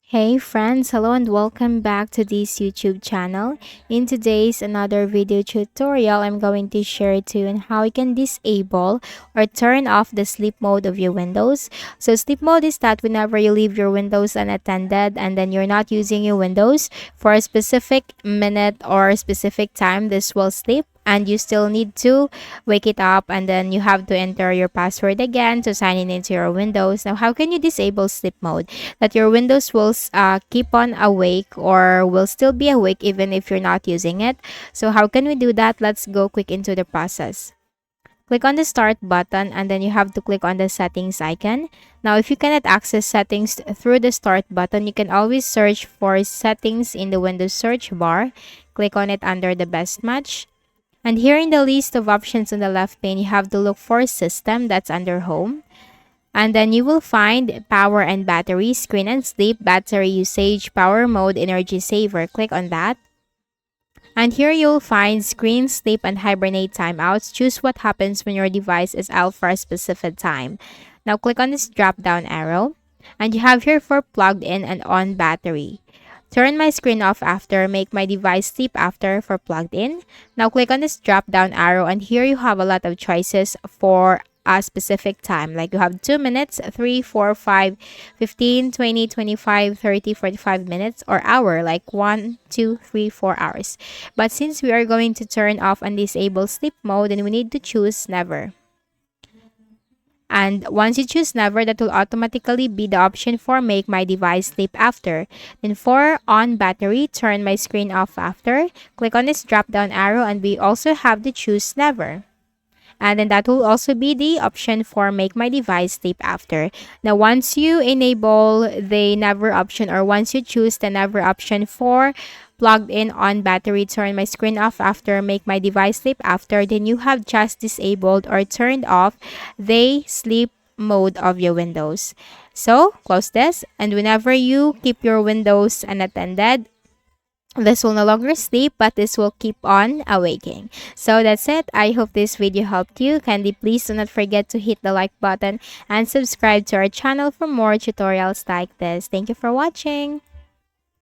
Hey friends, hello and welcome back to this YouTube channel. In today's another video tutorial, I'm going to share to you on how you can disable or turn off the sleep mode of your Windows. So sleep mode is that whenever you leave your Windows unattended and then you're not using your Windows for a specific minute or a specific time, this will sleep and you still need to wake it up and then you have to enter your password again to sign in into your Windows. Now, how can you disable sleep mode? That your Windows will keep on awake or will still be awake even if you're not using it. So how can we do that? Let's go quick into the process. Click on the start button and then you have to click on the settings icon. Now, if you cannot access settings through the start button, you can always search for settings in the Windows search bar. Click on it under the best match. And here in the list of options on the left pane, you have to look for system, that's under home. And then you will find power and battery, screen and sleep, battery usage, power mode, energy saver. Click on that. And here you'll find screen, sleep, and hibernate timeouts. Choose what happens when your device is out for a specific time. Now click on this drop down arrow. And you have here for plugged in and on battery. Turn my screen off after, make my device sleep after for plugged in. Now click on this drop down arrow and here you have a lot of choices for a specific time. Like you have 2 minutes, 3, 4, 5, 15, 20, 25, 30, 45 minutes or hour like 1, 2, 3, 4 hours. But since we are going to turn off and disable sleep mode, then we need to choose never. And once you choose never, that will automatically be the option for make my device sleep after. Then for on battery, turn my screen off after. Click on this drop down arrow and we also have to choose never. And then that will also be the option for make my device sleep after. Now, once you enable the never option or once you choose the never option for plugged in on battery, turn my screen off after, make my device sleep after, then you have just disabled or turned off the sleep mode of your Windows. So close this, and whenever you keep your Windows unattended, this will no longer sleep, but this will keep on awaking. So that's it. I hope this video helped you. Kindly please do not forget to hit the like button and subscribe to our channel for more tutorials like this. Thank you for watching.